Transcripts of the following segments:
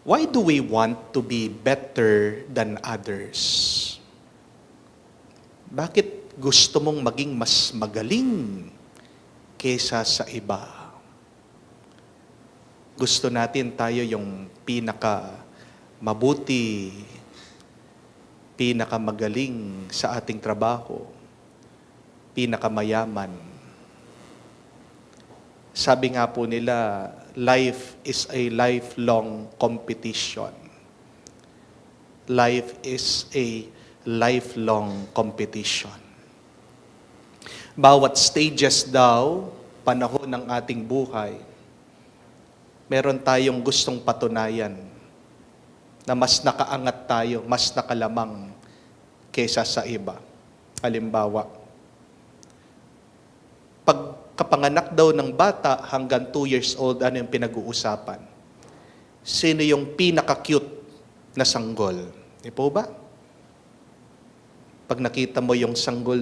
Why do we want to be better than others? Bakit gusto mong maging mas magaling kesa sa iba? Gusto natin tayo yung pinaka mabuti, pinaka magaling sa ating trabaho, pinaka mayaman. Sabi nga po nila, life is a lifelong competition. Life is a lifelong competition. Bawat stages daw, panahon ng ating buhay, meron tayong gustong patunayan na mas nakaangat tayo, mas nakalamang kesa sa iba. Halimbawa, pagkapanganak daw ng bata hanggang 2 years old, ano yung pinag-uusapan? Sino yung pinaka-cute na sanggol? Di po ba? Pag nakita mo yung sanggol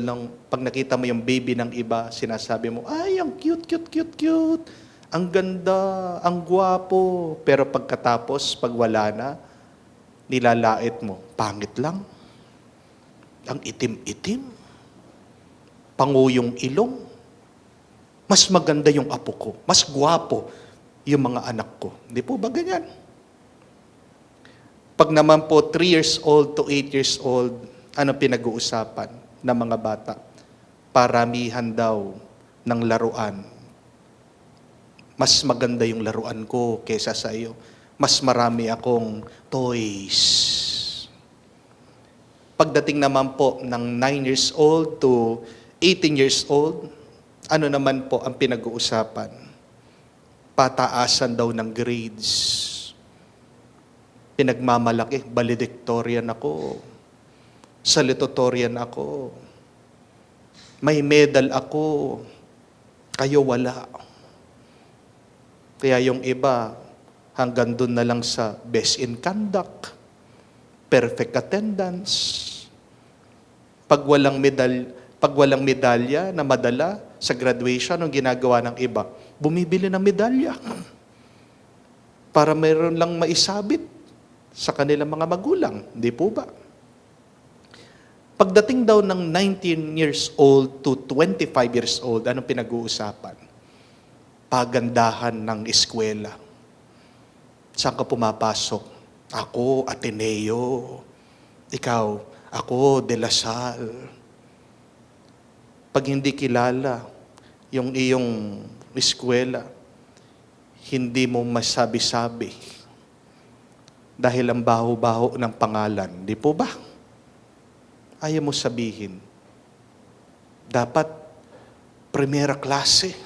pag nakita mo yung baby ng iba, sinasabi mo, ay, ang cute, cute, cute, cute. Ang ganda, ang gwapo. Pero pagkatapos, pag wala na, nilalait mo, pangit lang. Ang itim-itim. Panguyong ilong. Mas maganda yung apo ko. Mas gwapo yung mga anak ko. Hindi po ba ganyan? Pag naman po 3 years old to 8 years old, ano pinag-uusapan ng mga bata? Paramihan daw ng laruan. Mas maganda yung laruan ko kesa sa iyo. Mas marami akong toys. Pagdating naman po ng 9 years old to 18 years old, ano naman po ang pinag-uusapan? Pataasan daw ng grades. Pinagmamalaki, valedictorian ako. Salutatorian ako. May medal ako. Kayo wala. Kaya yung iba, hanggang doon na lang sa best in conduct, perfect attendance. Pag walang medalya na madala sa graduation, ang ginagawa ng iba, bumibili ng medalya para mayroon lang maisabit sa kanilang mga magulang. Hindi po ba? Pagdating daw ng 19 years old to 25 years old, anong pinag-uusapan? Pagandahan ng eskwela. Saan ka pumapasok? Ako, Ateneo. Ikaw, ako, De La Salle. Pag hindi kilala yung iyong eskwela, hindi mo masabi-sabi dahil ang baho-baho ng pangalan. Di po ba? Ayaw mo sabihin. Dapat primera klase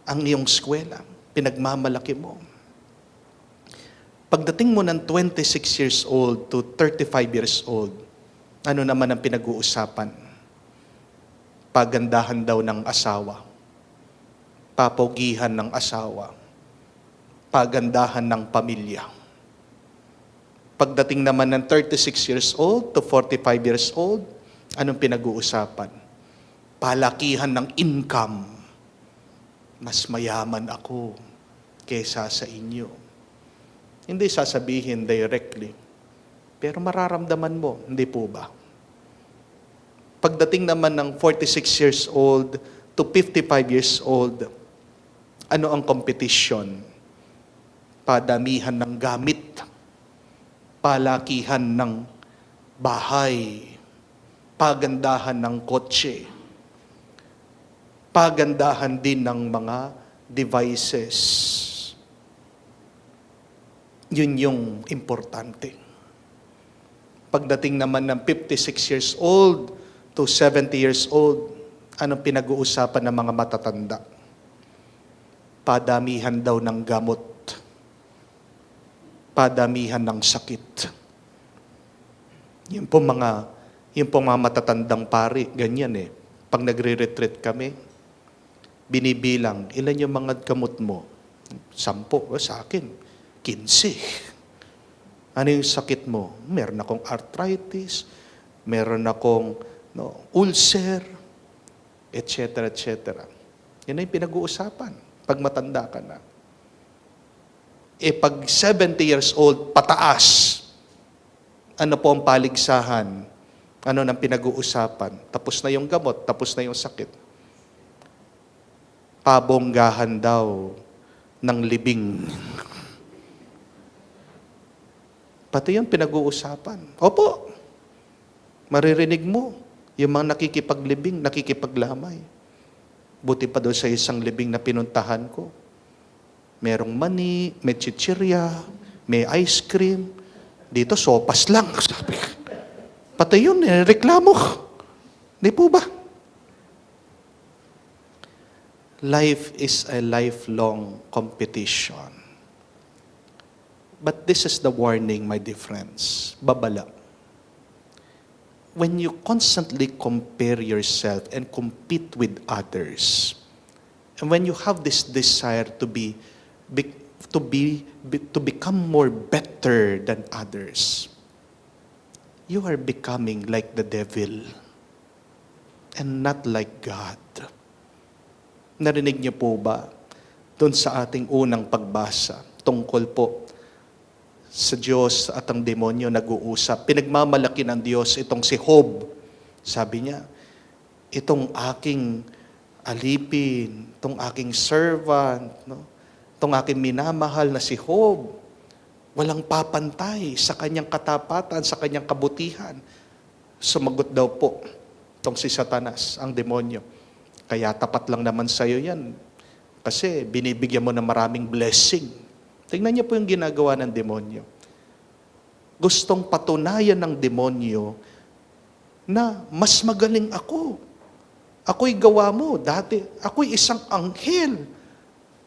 ang iyong eskwela. Pinagmamalaki mo. Pagdating mo ng 26 years old to 35 years old, ano naman ang pinag-uusapan? Pagandahan daw ng asawa. Papogihan ng asawa. Pagandahan ng pamilya. Pagdating naman ng 36 years old to 45 years old, anong pinag-uusapan? Palakihan ng income. Mas mayaman ako kesa sa inyo. Hindi sasabihin directly, pero mararamdaman mo, hindi po ba? Pagdating naman ng 46 years old to 55 years old, ano ang competition? Padamihan ng gamit, palakihan ng bahay, pagandahan ng kotse, pagandahan din ng mga devices. Yun yung importante. Pagdating naman ng 56 years old to 70 years old, anong pinag-uusapan ng mga matatanda? Padamihan daw ng gamot. Padamihan ng sakit. Yung pong mga matatandang pari, ganyan eh. Pag nagre-retreat kami, binibilang, ilan yung mga gamot mo? 10. Sa akin, 15. Ano yung sakit mo? Meron akong arthritis, meron akong ulcer, etc., etc. Yan ay pinag-uusapan pag matanda ka na. Pag 70 years old, pataas. Ano po ang paligsahan? Ano nang pinag-uusapan? Tapos na yung gamot, tapos na yung sakit. Pabonggahan daw ng libing. Pati yun pinag-uusapan. Opo, maririnig mo yung mga nakikipaglibing, nakikipaglamay. Buti pa doon sa isang libing na pinuntahan ko. Merong mani, may chichirya, may ice cream. Dito, sopas lang. Sabi ko, pati yun, reklamo. Di po ba? Life is a lifelong competition. But this is the warning, my dear friends. Babala. When you constantly compare yourself and compete with others, and when you have this desire to become more better than others, you are becoming like the devil and not like God. Narinig niyo po ba doon sa ating unang pagbasa tungkol po sa Diyos at ang demonyo nag-uusap? Pinagmamalaki ng Diyos itong si Job. Sabi niya, itong aking alipin, itong aking servant, itong aking minamahal na si Job, walang papantay sa kanyang katapatan, sa kanyang kabutihan. Sumagot daw po itong si Satanas, ang demonyo. Kaya tapat lang naman sa'yo yan. Kasi binibigyan mo ng maraming blessing. Tingnan niyo po yung ginagawa ng demonyo. Gustong patunayan ng demonyo na mas magaling ako. Ako'y gawa mo. Dati, ako'y isang anghel.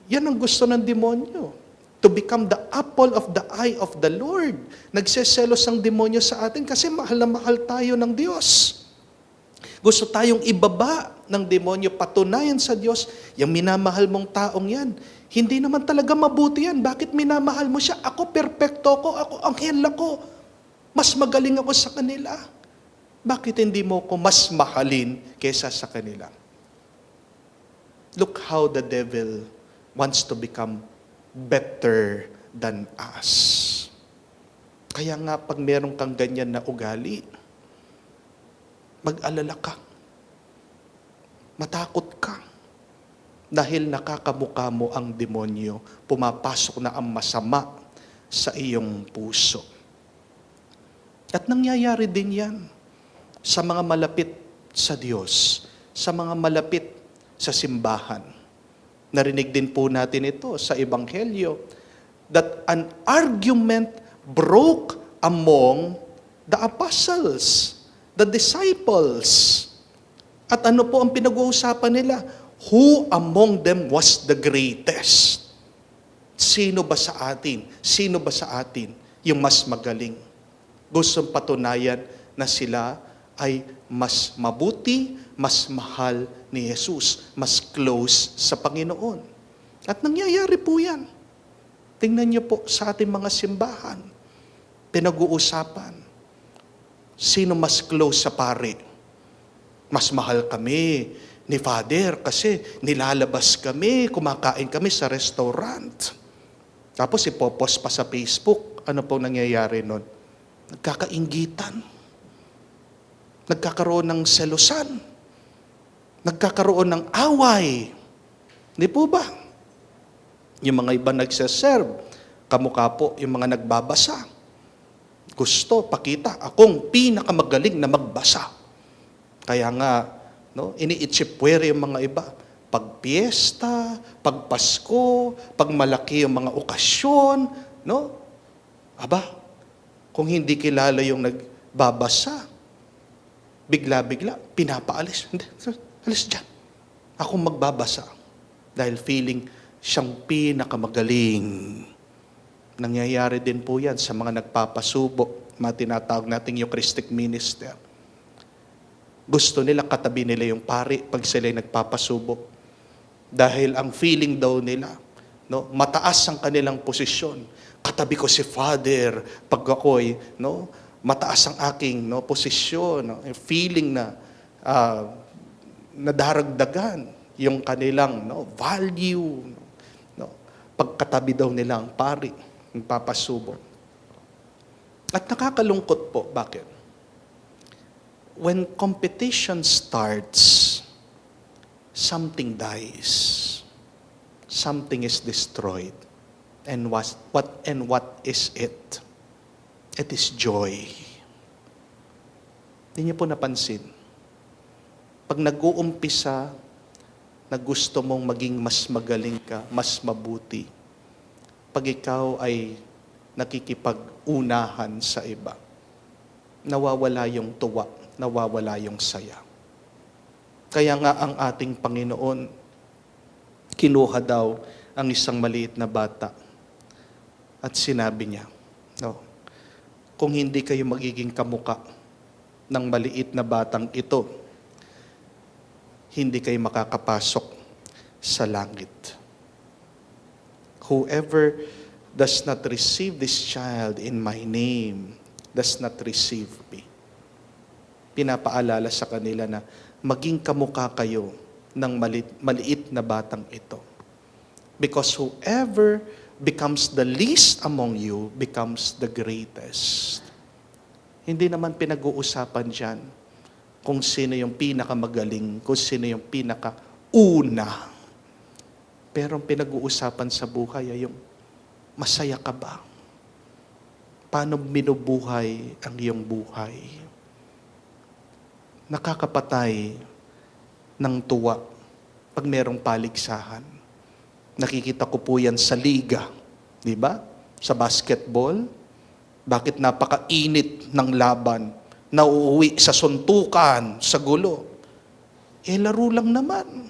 Yan ang gusto ng demonyo. To become the apple of the eye of the Lord. Nagseselos ang demonyo sa atin kasi mahal na mahal tayo ng Diyos. Gusto tayong ibaba ng demonyo, patunayan sa Diyos, yung minamahal mong taong yan, hindi naman talaga mabuti yan. Bakit minamahal mo siya? Ako, perpekto ko. Ako, anghel ako. Mas magaling ako sa kanila. Bakit hindi mo ko mas mahalin kaysa sa kanila? Look how the devil wants to become better than us. Kaya nga, pag meron kang ganyan na ugali, mag-alala ka. Matakot ka. Dahil nakakamukha mo ang demonyo, pumapasok na ang masama sa iyong puso. At nangyayari din yan sa mga malapit sa Diyos, sa mga malapit sa simbahan. Narinig din po natin ito sa Ebanghelyo, that an argument broke among the apostles, the disciples. At ano po ang pinag-uusapan nila? Who among them was the greatest? Sino ba sa atin? Sino ba sa atin yung mas magaling? Gustong patunayan na sila ay mas mabuti, mas mahal ni Jesus, mas close sa Panginoon. At nangyayari po yan. Tingnan niyo po sa ating mga simbahan. Pinag-uusapan. Sino mas close sa pare? Mas mahal kami ni Father kasi nilalabas kami, kumakain kami sa restaurant. Tapos ipopost pa sa Facebook. Ano po nangyayari nun? Nagkakainggitan. Nagkakaroon ng selusan. Nagkakaroon ng away. Di po ba? Yung mga iba nagsaserve, kamukha po yung mga nagbabasa. Gusto, pakita, akong pinakamagaling na magbasa. Kaya nga, ini-itsipwere yung mga iba. Pag piyesta, pag Pasko, pag malaki yung mga okasyon, aba, kung hindi kilala yung nagbabasa, bigla-bigla, pinapaalis. Hindi, alis dyan. Ako magbabasa. Dahil feeling siyang pinakamagaling. Nangyayari din po yan sa mga nagpapasubo, mga tinatawag nating Eucharistic minister. Gusto nila katabi nila yung pari pag sila'y nagpapasubo. Dahil ang feeling daw nila, mataas ang kanilang posisyon. Katabi ko si Father pag ako'y, mataas ang aking posisyon. Feeling na nadaragdagan yung kanilang value. pagkatabi daw nila ang pari, ang papasubo. At nakakalungkot po, bakit? When competition starts, something dies. Something is destroyed. And what is it? It is joy. Hindi niyo po napansin. Pag nag-uumpisa na gusto mong maging mas magaling ka, mas mabuti, pag ikaw ay nakikipag-unahan sa iba, nawawala yung tuwa, nawawala yung saya. Kaya nga ang ating Panginoon, kinuha daw ang isang maliit na bata at sinabi niya, no, kung hindi kayo magiging kamuka ng maliit na batang ito, hindi kayo makakapasok sa langit. Whoever does not receive this child in my name does not receive me. Pinapaalala sa kanila na maging kamukha kayo ng maliit na batang ito. Because whoever becomes the least among you becomes the greatest. Hindi naman pinag-uusapan dyan kung sino yung pinakamagaling, kung sino yung pinakauna. Pero ang pinag-uusapan sa buhay ay yung masaya ka ba? Paano binubuhay ang iyong buhay? Nakakapatay ng tuwa pag merong paligsahan. Nakikita ko po yan sa liga. Di ba? Sa basketball. Bakit napakainit ng laban? Nauuwi sa suntukan, sa gulo. Laro lang naman.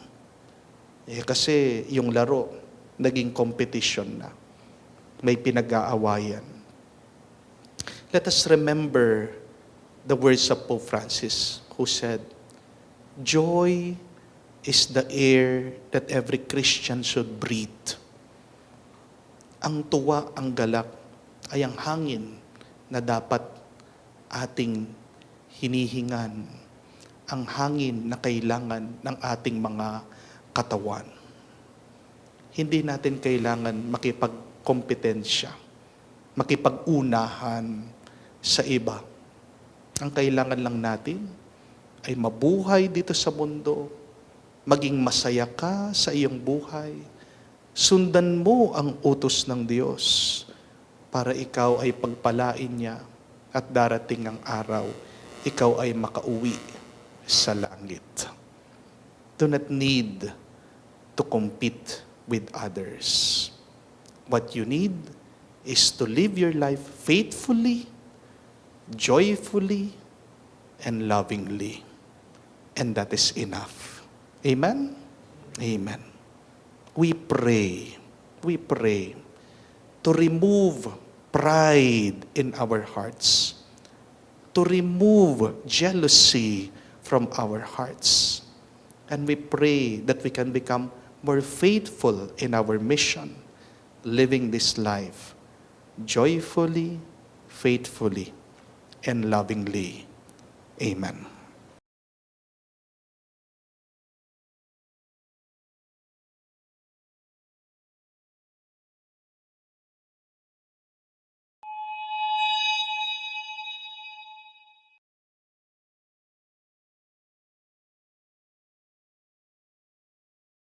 Kasi yung laro, naging competition na. May pinag-aawayan. Let us remember the words of Pope Francis, who said, joy is the air that every Christian should breathe. Ang tuwa, ang galak, ay ang hangin na dapat ating hinihingan. Ang hangin na kailangan ng ating mga katawan. Hindi natin kailangan makipagkompetensya, makipag-unahan sa iba. Ang kailangan lang natin ay mabuhay dito sa mundo, maging masaya ka sa iyong buhay, sundan mo ang utos ng Diyos para ikaw ay pagpalain niya at darating ang araw, ikaw ay makauwi sa langit. Do not need to compete with others. What you need is to live your life faithfully, joyfully, and lovingly. And that is enough. Amen? Amen. We pray to remove pride in our hearts, to remove jealousy from our hearts. And we pray that we can become more faithful in our mission, living this life joyfully, faithfully, and lovingly. Amen.